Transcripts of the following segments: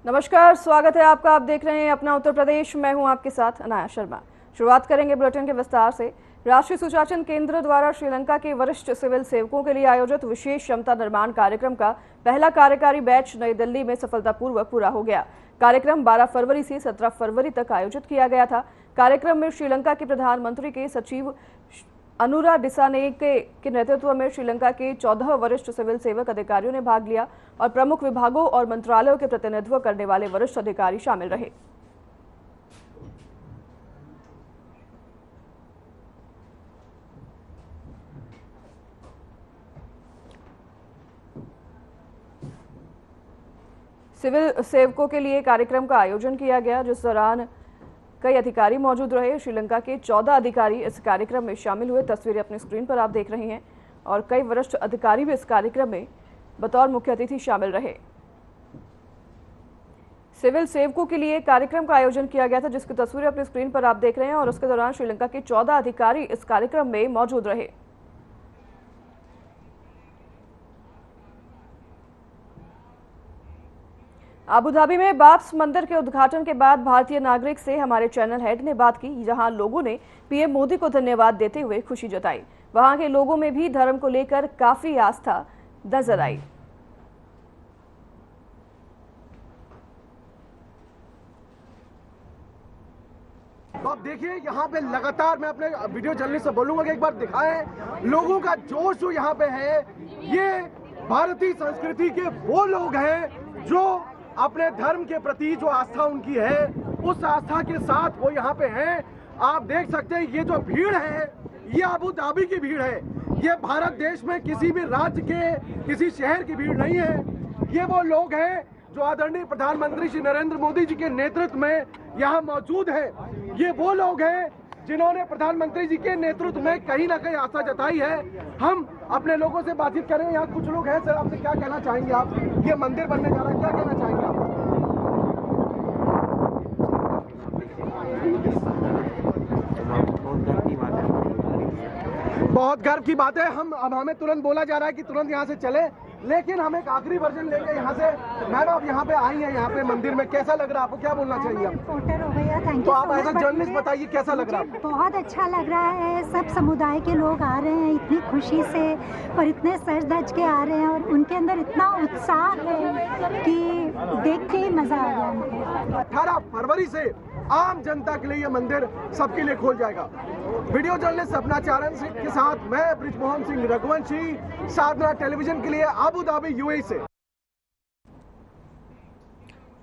नमस्कार, स्वागत है आपका। आप देख रहे हैं अपना उत्तर प्रदेश। मैं हूं आपके साथ अनाया शर्मा। शुरुआत करेंगे बुलेटिन के विस्तार से। राष्ट्रीय सुशासन केंद्र द्वारा श्रीलंका के वरिष्ठ सिविल सेवकों के लिए आयोजित विशेष क्षमता निर्माण कार्यक्रम का पहला कार्यकारी बैच नई दिल्ली में सफलतापूर्वक पूरा हो गया। कार्यक्रम 12 फरवरी से 17 फरवरी तक आयोजित किया गया था। कार्यक्रम में श्रीलंका के प्रधानमंत्री के सचिव अनुरा डिसानेके के नेतृत्व में श्रीलंका के 14 वरिष्ठ सिविल सेवक अधिकारियों ने भाग लिया और प्रमुख विभागों और मंत्रालयों के प्रतिनिधित्व करने वाले वरिष्ठ अधिकारी शामिल रहे। सिविल सेवकों के लिए कार्यक्रम का आयोजन किया गया, जिस दौरान कई अधिकारी मौजूद रहे। श्रीलंका के 14 अधिकारी इस कार्यक्रम में शामिल हुए। तस्वीरें अपनी स्क्रीन पर आप देख रहे हैं और कई वरिष्ठ अधिकारी भी इस कार्यक्रम में बतौर मुख्य अतिथि शामिल रहे। सिविल सेवकों के लिए कार्यक्रम का आयोजन किया गया था, जिसकी तस्वीरें अपनी स्क्रीन पर आप देख रहे हैं और उसके दौरान श्रीलंका के 14 अधिकारी इस कार्यक्रम में मौजूद रहे। अबू धाबी में बाब्स मंदिर के उद्घाटन के बाद भारतीय नागरिक से हमारे चैनल हेड ने बात की, जहां लोगों ने पीएम मोदी को धन्यवाद देते हुए खुशी जताई। वहां के लोगों में भी धर्म को लेकर काफी आस्था नजर आई। तो आप देखिए यहाँ पे लगातार मैं अपने वीडियो जर्नलिस्ट से बोलूंगा कि एक बार दिखाएं लोगों का जोश जो यहाँ पे है। ये भारतीय संस्कृति के वो लोग हैं जो अपने धर्म के प्रति जो आस्था उनकी है, उस आस्था के साथ वो यहाँ पे हैं। आप देख सकते हैं ये जो भीड़ है, ये अबू धाबी की भीड़ है। ये भारत देश में किसी भी राज्य के किसी शहर की भीड़ नहीं है। ये वो लोग हैं जो आदरणीय प्रधानमंत्री श्री नरेंद्र मोदी जी के नेतृत्व में यहाँ मौजूद है। ये वो लोग हैं जिन्होंने प्रधानमंत्री जी के नेतृत्व में कहीं ना कहीं आस्था जताई है। हम अपने लोगों से बातचीत करें। यहाँ कुछ लोग हैं। सर, आपसे क्या कहना चाहेंगे? आप ये मंदिर बनने जा रहा है, क्या कहना चाहेंगे आप? बहुत गर्व की बात है। अब हमें तुरंत बोला जा रहा है कि तुरंत यहाँ से चले, लेकिन हम एक आखिरी वर्जन लेंगे यहाँ से। मैम, आप यहाँ पे आई हैं, यहाँ पे मंदिर में कैसा लग रहा है आपको? क्या बोलना चाहिए आप? रिपोर्टर हो गया, थैंक यू। तो आप एज अ जर्नलिस्ट बताइए कैसा लग रहा है? बहुत अच्छा लग रहा है। सब समुदाय के लोग आ रहे हैं इतनी खुशी से और इतने सज धज के आ रहे हैं और उनके अंदर इतना उत्साह है कि देख के ही मजा आ गया हमको। 18 फरवरी से आम जनता के लिए ये मंदिर सबके लिए खोल जाएगा। वीडियो जर्नलिस्ट सपना चारण के साथ मैं ब्रिजमोहन सिंह रघुवंशी, साधना टेलीविजन के लिए अबू धाबी यूएई से।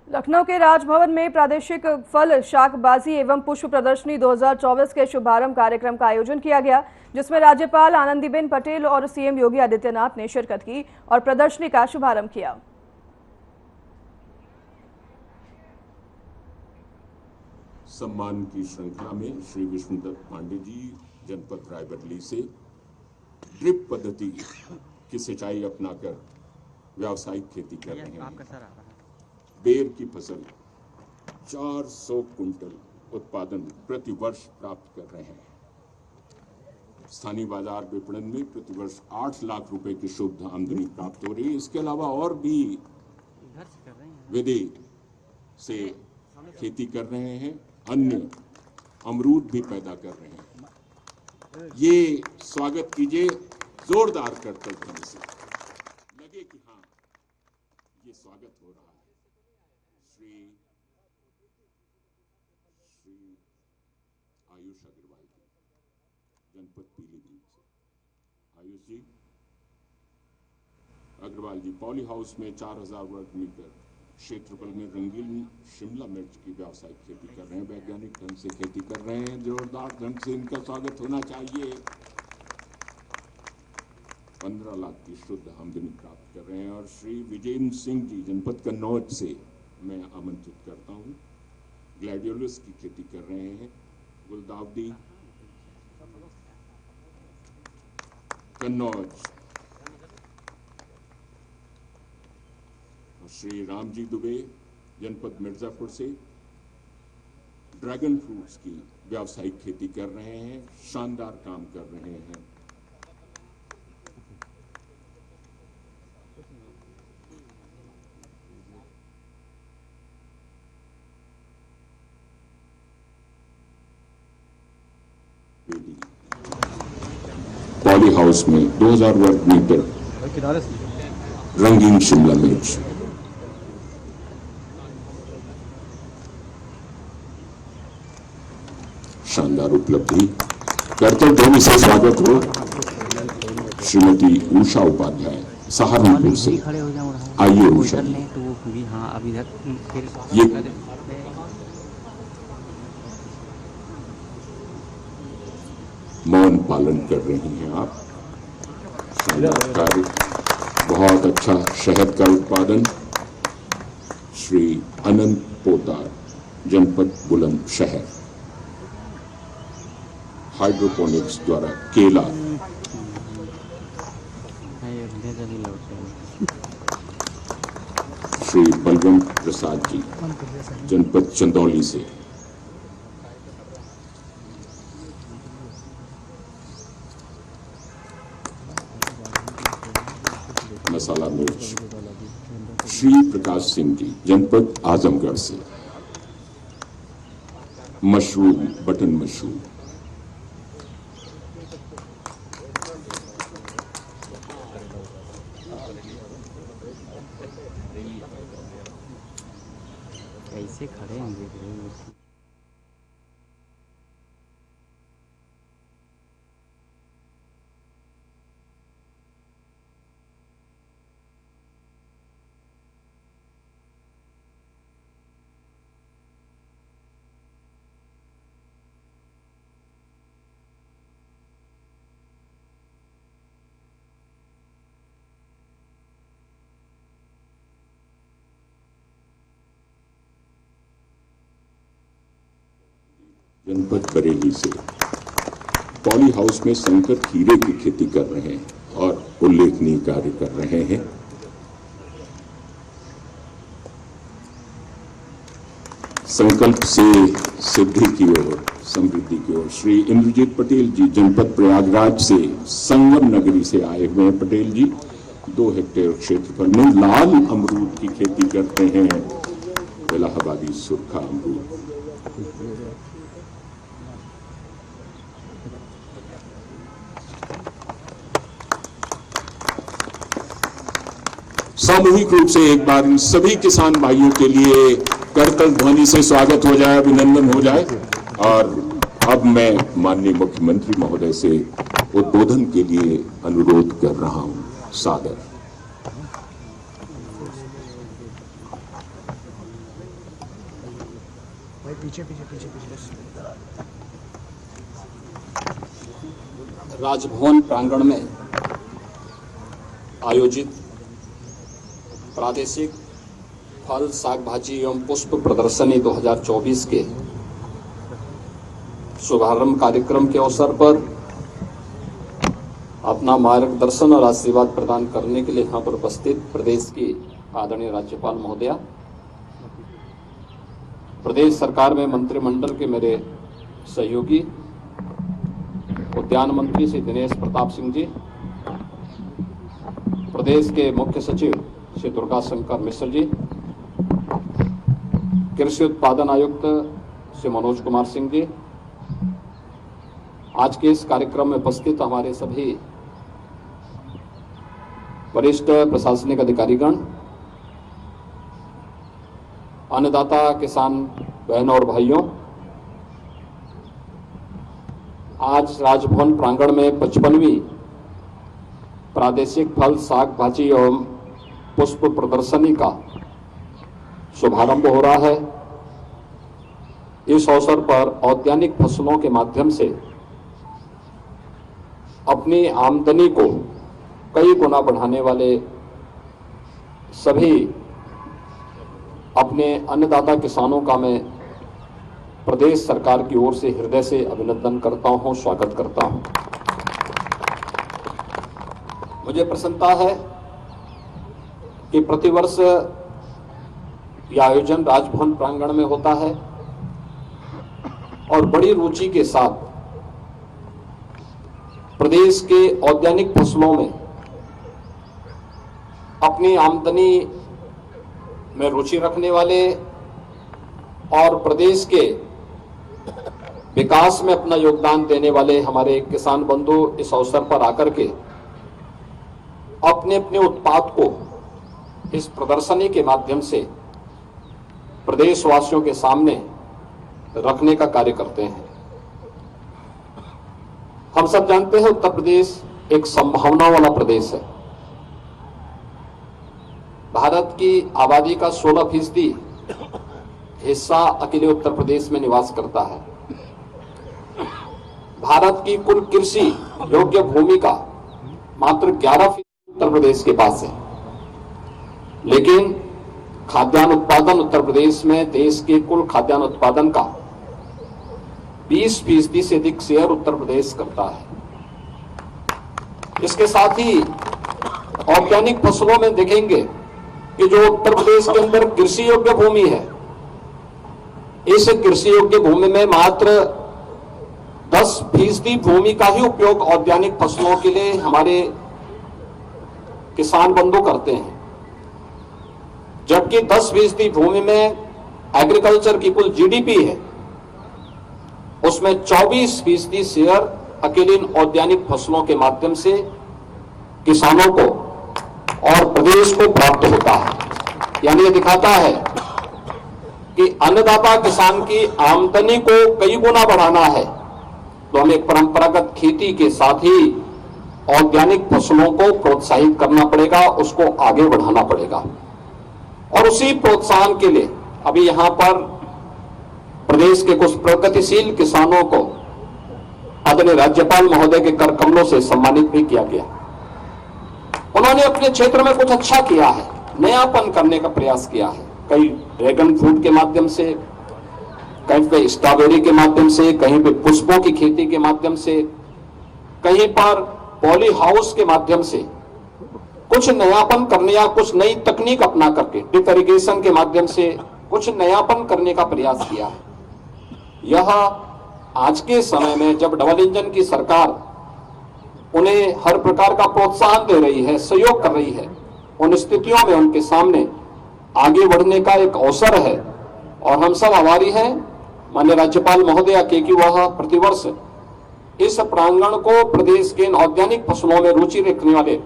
लखनऊ के राजभवन में प्रादेशिक फल शाकबाजी एवं पुष्प प्रदर्शनी 2024 के शुभारंभ कार्यक्रम का आयोजन किया गया, जिसमें राज्यपाल आनंदीबेन पटेल और सीएम योगी आदित्यनाथ ने शिरकत की और प्रदर्शनी का शुभारंभ किया। सम्मान की श्रृंखला में श्री विष्णुदत्त पांडे जी जनपद रायबरेली से ड्रिप पद्धति की सिंचाई अपनाकर व्यावसायिक खेती कर रहे हैं। बेर की फसल 400 कुंटल उत्पादन प्रति वर्ष प्राप्त कर रहे हैं। स्थानीय बाजार विपणन में प्रति वर्ष 8 लाख रुपए की शुद्ध आमदनी प्राप्त हो रही है। इसके अलावा और भी विधि से खेती कर रहे हैं, अन्य अमरूद भी पैदा कर रहे हैं। ये स्वागत कीजिए जोरदार करतल ध्वनि से, लगे कि हाँ ये स्वागत हो रहा है। श्री आयुष अग्रवाल जी, जनपद पीलीभीत से। आयुष जी अग्रवाल जी पॉली हाउस में 4000 वर्ग मीटर क्षेत्रफल में रंगीन शिमला मिर्च की व्यावसायिक खेती कर रहे हैं। वैज्ञानिक ढंग से खेती कर रहे हैं। जोरदार ढंग से इनका स्वागत होना चाहिए। 15 लाख की शुद्ध आमदनी प्राप्त कर रहे हैं। और श्री विजेंद्र सिंह जी जनपद कन्नौज से मैं आमंत्रित करता हूं। ग्लैडियोलस की खेती कर रहे हैं। गुलदाउदी कन्नौज। श्री रामजी दुबे जनपद मिर्जापुर से ड्रैगन फ्रूट्स की व्यावसायिक खेती कर रहे हैं, शानदार काम कर रहे हैं। पॉली हाउस में 2000 वर्ग मीटर रंगीन शिमला मिर्च। शानदार उपलब्धि। कर्तव्य ध्वनि से स्वागत हो श्रीमती उषा उपाध्याय सहारनपुर से। आइए उषा जी। ये मौन पालन कर रही हैं आप। शानदार कार्य, बहुत अच्छा शहद का उत्पादन। श्री अनंत पोतार, जनपद बुलंदशहर। हाइड्रोपोनिक्स द्वारा केला। श्री बलवंत प्रसाद जी, जनपद चंदौली से। मसाला मिर्च श्री प्रकाश सिंह जी, जनपद आजमगढ़ से। Mushroom, button mushroom. कैसे खड़े हैं देख रहे हैं। जनपद बरेली से पॉली हाउस में संकट हीरे की खेती कर रहे हैं और उल्लेखनीय कार्य कर रहे हैं। संकल्प से सिद्धि की ओर, समृद्धि की ओर श्री इंद्रजीत पटेल जी, जनपद प्रयागराज से संगम नगरी से आए हुए हैं। पटेल जी 2 हेक्टेयर क्षेत्रफल में लाल अमरूद की खेती करते हैं। इलाहाबादी सुरखा अमरूद। सामूहिक रूप से एक बार इन सभी किसान भाइयों के लिए करतल ध्वनि से स्वागत हो जाए, अभिनंदन हो जाए। और अब मैं माननीय मुख्यमंत्री महोदय से उद्बोधन के लिए अनुरोध कर रहा हूं। सादर। राजभवन प्रांगण में आयोजित प्रादेशिक फल, साग भाजी एवं पुष्प प्रदर्शनी 2024 के शुभारंभ कार्यक्रम के अवसर पर अपना मार्गदर्शन और आशीर्वाद प्रदान करने के लिए यहाँ पर उपस्थित प्रदेश की आदरणीय राज्यपाल महोदया, प्रदेश सरकार में मंत्रिमंडल के मेरे सहयोगी उद्यान मंत्री श्री दिनेश प्रताप सिंह जी, प्रदेश के मुख्य सचिव श्री दुर्गा शंकर मिश्र जी, कृषि उत्पादन आयुक्त श्री मनोज कुमार सिंह जी, आज के इस कार्यक्रम में उपस्थित हमारे सभी वरिष्ठ प्रशासनिक अधिकारीगण, अन्नदाता किसान बहनों और भाइयों, आज राजभवन प्रांगण में 55वीं प्रादेशिक फल, साग भाजी एवं पुष्प प्रदर्शनी का शुभारंभ हो रहा है। इस अवसर पर औद्यानिक फसलों के माध्यम से अपनी आमदनी को कई गुना बढ़ाने वाले सभी अपने अन्नदाता किसानों का मैं प्रदेश सरकार की ओर से हृदय से अभिनंदन करता हूं, स्वागत करता हूं। मुझे प्रसन्नता है कि प्रतिवर्ष यह आयोजन राजभवन प्रांगण में होता है और बड़ी रुचि के साथ प्रदेश के औद्यानिक फसलों में अपनी आमदनी में रुचि रखने वाले और प्रदेश के विकास में अपना योगदान देने वाले हमारे किसान बंधु इस अवसर पर आकर के अपने अपने उत्पाद को इस प्रदर्शनी के माध्यम से प्रदेशवासियों के सामने रखने का कार्य करते हैं। हम सब जानते हैं उत्तर प्रदेश एक संभावना वाला प्रदेश है। भारत की आबादी का 16% हिस्सा अकेले उत्तर प्रदेश में निवास करता है। भारत की कुल कृषि योग्य भूमि का मात्र 11% उत्तर प्रदेश के पास है, लेकिन खाद्यान्न उत्पादन उत्तर प्रदेश में देश के कुल खाद्यान्न उत्पादन का 20% से अधिक शेयर उत्तर प्रदेश करता है। इसके साथ ही ऑर्गेनिक फसलों में देखेंगे कि जो उत्तर प्रदेश के अंदर कृषि योग्य भूमि है, इस कृषि योग्य भूमि में मात्र 10% भूमि का ही उपयोग औद्यानिक फसलों के लिए हमारे किसान बंधु करते हैं, जबकि 10% भूमि में एग्रीकल्चर की कुल जीडीपी है, उसमें 24% शेयर अकेले इन औद्यानिक फसलों के माध्यम से किसानों को और प्रदेश को प्राप्त होता है। यानी ये दिखाता है कि अन्नदाता किसान की आमदनी को कई गुना बढ़ाना है तो हमें परंपरागत खेती के साथ ही औद्यानिक फसलों को प्रोत्साहित करना पड़ेगा, उसको आगे बढ़ाना पड़ेगा। और उसी प्रोत्साहन के लिए अभी यहां पर प्रदेश के कुछ प्रगतिशील किसानों को आदरणीय राज्यपाल महोदय के कर कमलों से सम्मानित भी किया गया। उन्होंने अपने क्षेत्र में कुछ अच्छा किया है, नयापन करने का प्रयास किया है। कहीं ड्रैगन फ्रूट के माध्यम से, कहीं पे स्ट्रॉबेरी के माध्यम से, कहीं पे पुष्पों की खेती के माध्यम से, कहीं पर पॉली हाउस के माध्यम से कुछ नयापन करने या कुछ नई तकनीक अपना करके ड्रिप इरिगेशन के माध्यम से कुछ नयापन करने का प्रयास किया है। यह आज के समय में जब डबल इंजन की सरकार उन्हें हर प्रकार का प्रोत्साहन दे रही है, सहयोग कर रही है, उन स्थितियों में उनके सामने आगे बढ़ने का एक अवसर है। और हम सब आभारी हैं माननीय राज्यपाल महोदया के कि वह प्रतिवर्ष इस प्रांगण को प्रदेश के औद्यानिक फसलों में रुचि रखने वाले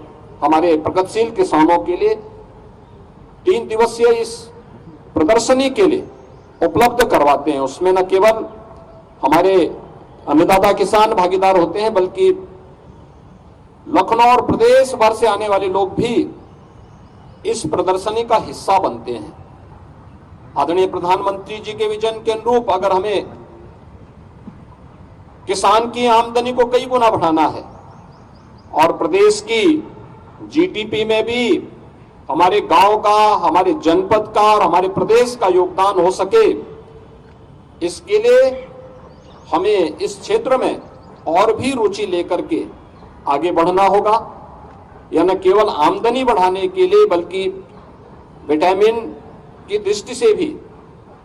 हमारे प्रगतिशील किसानों के लिए 3 दिवसीय इस प्रदर्शनी के लिए उपलब्ध करवाते हैं। उसमें न केवल हमारे अन्नदाता किसान भागीदार होते हैं, बल्कि लखनऊ और प्रदेश भर से आने वाले लोग भी इस प्रदर्शनी का हिस्सा बनते हैं। आदरणीय प्रधानमंत्री जी के विजन के अनुरूप अगर हमें किसान की आमदनी को कई गुना बढ़ाना है और प्रदेश की जीडीपी में भी हमारे गांव का, हमारे जनपद का और हमारे प्रदेश का योगदान हो सके, इसके लिए हमें इस क्षेत्र में और भी रुचि लेकर के आगे बढ़ना होगा। यह न केवल आमदनी बढ़ाने के लिए बल्कि विटामिन की दृष्टि से भी,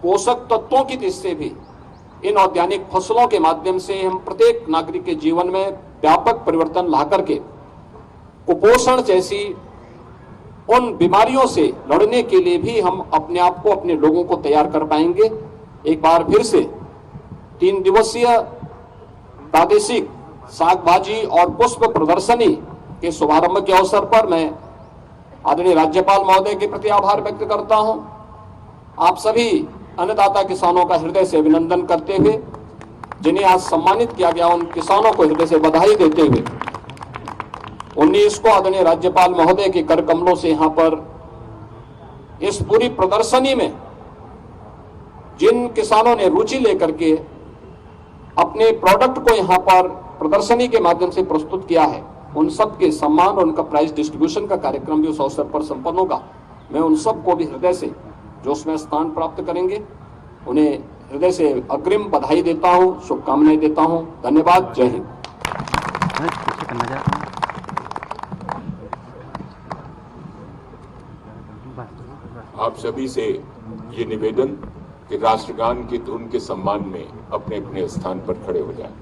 पोषक तत्वों की दृष्टि से भी इन औद्यानिक फसलों के माध्यम से हम प्रत्येक नागरिक के जीवन में व्यापक परिवर्तन ला करके कुपोषण जैसी उन बीमारियों से लड़ने के लिए भी हम अपने आप को, अपने लोगों को तैयार कर पाएंगे। एक बार फिर से 3 दिवसीय प्रादेशिक साग भाजी और पुष्प प्रदर्शनी के शुभारंभ के अवसर पर मैं आदरणीय राज्यपाल महोदय के प्रति आभार व्यक्त करता हूं। आप सभी अन्नदाता किसानों का हृदय से अभिनंदन करते हुए, जिन्हें आज सम्मानित किया गया, उन किसानों को हृदय से बधाई देते हुए 19 को आदरणीय राज्यपाल महोदय के कर कमलों से यहां पर इस पूरी प्रदर्शनी में जिन किसानों ने रुचि लेकर के अपने प्रोडक्ट को यहां पर प्रदर्शनी के माध्यम से प्रस्तुत किया है, उन सब के सम्मान और उनका प्राइज डिस्ट्रीब्यूशन का कार्यक्रम भी उस अवसर पर संपन्न होगा। मैं उन सब को भी हृदय से जो उसमें स्थान प्राप्त करेंगे, उन्हें हृदय से अग्रिम बधाई देता हूं, शुभकामनाएं देता हूं। धन्यवाद। जय हिंद। आप सभी से ये निवेदन कि राष्ट्रगान की धुन के सम्मान में अपने अपने स्थान पर खड़े हो जाएं।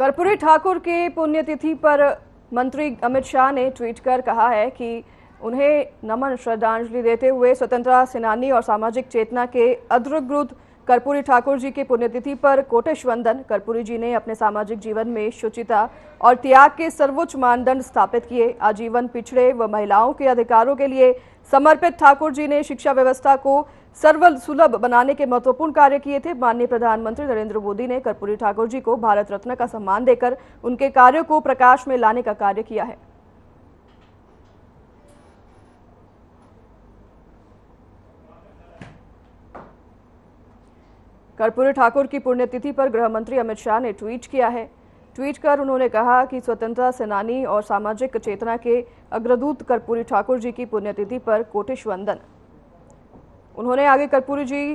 कर्पूरी ठाकुर के पुण्यतिथि पर मंत्री अमित शाह ने ट्वीट कर कहा है कि उन्हें नमन श्रद्धांजलि देते हुए स्वतंत्रता सेनानी और सामाजिक चेतना के अग्रदूत कर्पूरी ठाकुर जी की पुण्यतिथि पर कोटिश वंदन। कर्पूरी जी ने अपने सामाजिक जीवन में शुचिता और त्याग के सर्वोच्च मानदंड स्थापित किए। आजीवन पिछड़े व महिलाओं के अधिकारों के लिए समर्पित ठाकुर जी ने शिक्षा व्यवस्था को सर्वसुलभ बनाने के महत्वपूर्ण कार्य किए थे। माननीय प्रधानमंत्री नरेंद्र मोदी ने कर्पूरी ठाकुर जी को भारत रत्न का सम्मान देकर उनके कार्यों को प्रकाश में लाने का कार्य किया है। कर्पूरी ठाकुर की पुण्यतिथि पर गृह मंत्री अमित शाह ने ट्वीट किया है। ट्वीट कर उन्होंने कहा कि स्वतंत्रता सेनानी और सामाजिक चेतना के अग्रदूत कर्पूरी ठाकुर जी की पुण्यतिथि पर कोटिश वंदन। उन्होंने आगे कर्पूरी जी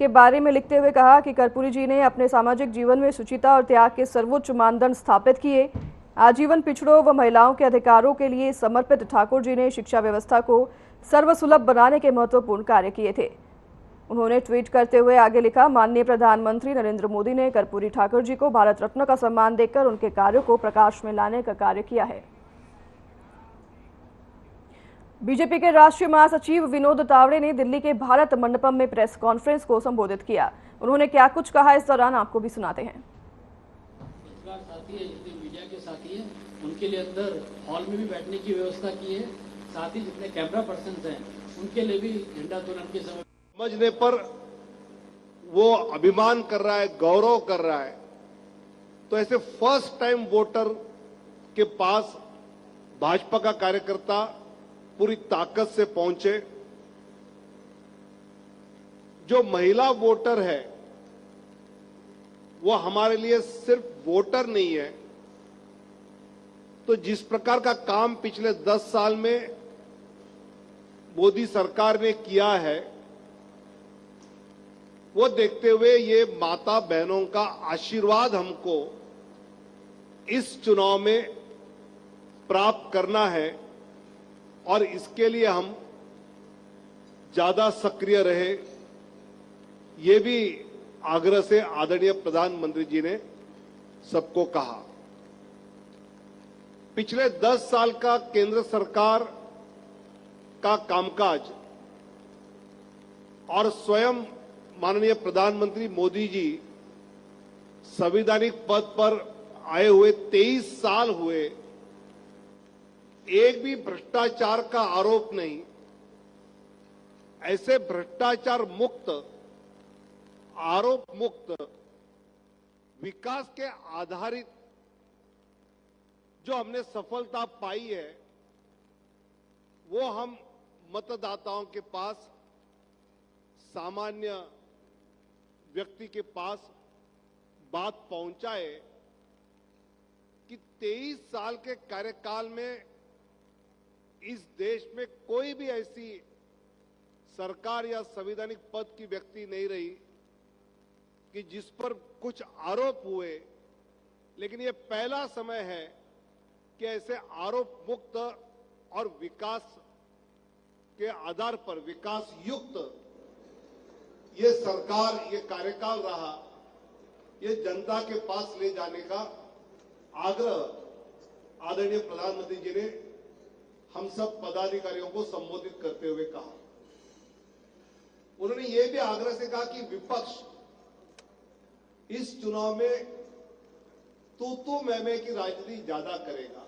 के बारे में लिखते हुए कहा कि कर्पूरी जी ने अपने सामाजिक जीवन में शुचिता और त्याग के सर्वोच्च मानदंड स्थापित किए। आजीवन पिछड़ों व महिलाओं के अधिकारों के लिए समर्पित ठाकुर जी ने शिक्षा व्यवस्था को सर्वसुलभ बनाने के महत्वपूर्ण कार्य किए थे। उन्होंने ट्वीट करते हुए आगे लिखा, माननीय प्रधानमंत्री नरेंद्र मोदी ने कर्पूरी ठाकुर जी को भारत रत्न का सम्मान देकर उनके कार्यों को प्रकाश में लाने का कार्य किया है। बीजेपी के राष्ट्रीय महासचिव विनोद तावड़े ने दिल्ली के भारत मंडपम में प्रेस कॉन्फ्रेंस को संबोधित किया। उन्होंने क्या कुछ कहा, इस दौरान आपको भी सुनाते हैं। साथी है, जितने मीडिया के साथी हैं, उनके लिए अंदर हॉल में भी बैठने की व्यवस्था की है। साथ ही जितने कैमरा पर्सन हैं, उनके लिए भी झंडा तोलन के समय समझने पर वो अभिमान कर रहा है, गौरव कर रहा है। तो ऐसे फर्स्ट टाइम वोटर के पास भाजपा का कार्यकर्ता पूरी ताकत से पहुंचे। जो महिला वोटर है वो हमारे लिए सिर्फ वोटर नहीं है। तो जिस प्रकार का काम पिछले 10 साल में मोदी सरकार ने किया है, वो देखते हुए ये माता बहनों का आशीर्वाद हमको इस चुनाव में प्राप्त करना है और इसके लिए हम ज्यादा सक्रिय रहे, ये भी आग्रह से आदरणीय प्रधानमंत्री जी ने सबको कहा। पिछले 10 साल का केंद्र सरकार का कामकाज और स्वयं माननीय प्रधानमंत्री मोदी जी संवैधानिक पद पर आए हुए 23 साल हुए, एक भी भ्रष्टाचार का आरोप नहीं। ऐसे भ्रष्टाचार मुक्त, आरोप मुक्त, विकास के आधारित जो हमने सफलता पाई है, वो हम मतदाताओं के पास, सामान्य व्यक्ति के पास बात पहुंचाए कि 23 साल के कार्यकाल में इस देश में कोई भी ऐसी सरकार या संवैधानिक पद की व्यक्ति नहीं रही कि जिस पर कुछ आरोप हुए, लेकिन ये पहला समय है कि ऐसे आरोप मुक्त और विकास के आधार पर विकास युक्त ये सरकार, ये कार्यकाल रहा। ये जनता के पास ले जाने का आग्रह आदरणीय प्रधानमंत्री जी ने हम सब पदाधिकारियों को संबोधित करते हुए कहा। उन्होंने ये भी आग्रह से कहा कि विपक्ष इस चुनाव में तू मैं की राजनीति ज्यादा करेगा,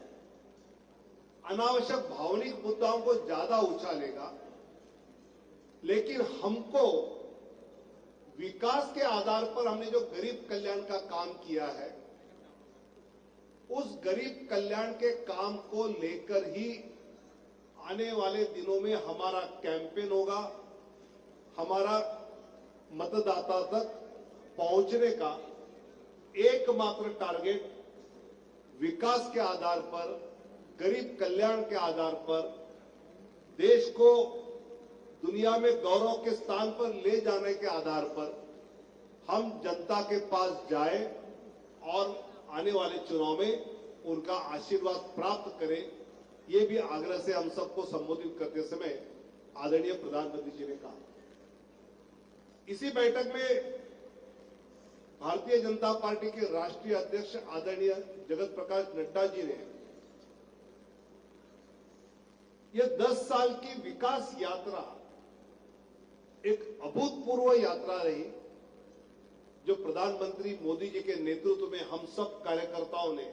अनावश्यक भावनिक मुद्दाओं को ज्यादा उछालेगा, लेकिन हमको विकास के आधार पर हमने जो गरीब कल्याण का काम किया है, उस गरीब कल्याण के काम को लेकर ही आने वाले दिनों में हमारा कैंपेन होगा। हमारा मतदाता तक पहुंचने का एकमात्र टारगेट विकास के आधार पर, गरीब कल्याण के आधार पर देश को दुनिया में गौरव के स्थान पर ले जाने के आधार पर हम जनता के पास जाए और आने वाले चुनाव में उनका आशीर्वाद प्राप्त करें, ये भी आग्रह से हम सबको संबोधित करते समय आदरणीय प्रधानमंत्री जी ने कहा। इसी बैठक में भारतीय जनता पार्टी के राष्ट्रीय अध्यक्ष आदरणीय जगत प्रकाश नड्डा जी ने यह 10 साल की विकास यात्रा एक अभूतपूर्व यात्रा रही, जो प्रधानमंत्री मोदी जी के नेतृत्व में हम सब कार्यकर्ताओं ने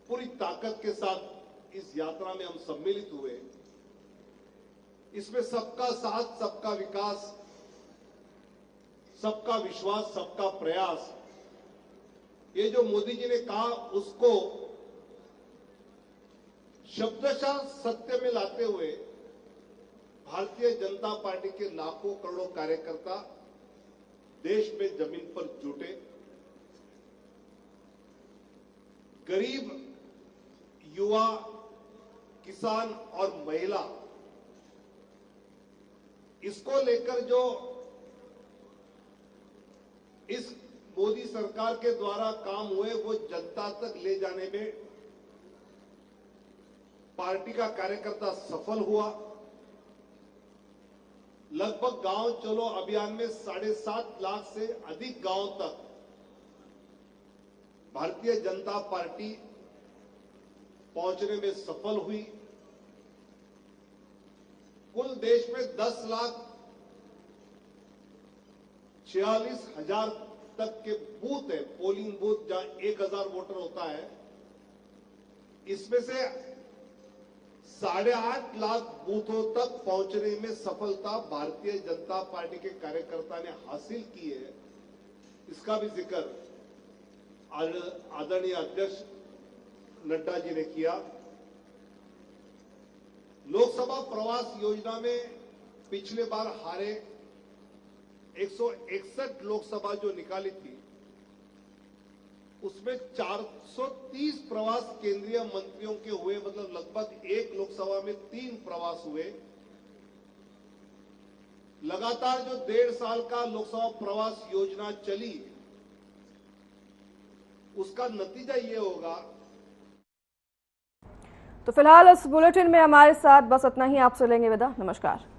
पूरी ताकत के साथ इस यात्रा में हम सम्मिलित हुए। इसमें सबका साथ, सबका विकास, सबका विश्वास, सबका प्रयास, ये जो मोदी जी ने कहा उसको शब्दशः सत्य में लाते हुए भारतीय जनता पार्टी के लाखों करोड़ों कार्यकर्ता देश में जमीन पर जुटे। गरीब, युवा, किसान और महिला, इसको लेकर जो इस मोदी सरकार के द्वारा काम हुए वो जनता तक ले जाने में पार्टी का कार्यकर्ता सफल हुआ। लगभग गांव चलो अभियान में 7.5 लाख से अधिक गांव तक भारतीय जनता पार्टी पहुंचने में सफल हुई। कुल देश में 10,46,000 तक के बूथ है, पोलिंग बूथ, जहां 1,000 वोटर होता है। इसमें से 8.5 लाख बूथों तक पहुंचने में सफलता भारतीय जनता पार्टी के कार्यकर्ता ने हासिल की है। इसका भी जिक्र आदरणीय अध्यक्ष नड्डा जी ने किया। लोकसभा प्रवास योजना में पिछले बार हारे 161 लोकसभा जो निकाली थी, उसमें 430 प्रवास केंद्रीय मंत्रियों के हुए, मतलब लगभग एक लोकसभा में 3 प्रवास हुए। लगातार जो 1.5 साल का लोकसभा प्रवास योजना चली, उसका नतीजा ये होगा। तो फिलहाल इस बुलेटिन में हमारे साथ बस इतना ही। आपसे लेंगे विदा। नमस्कार।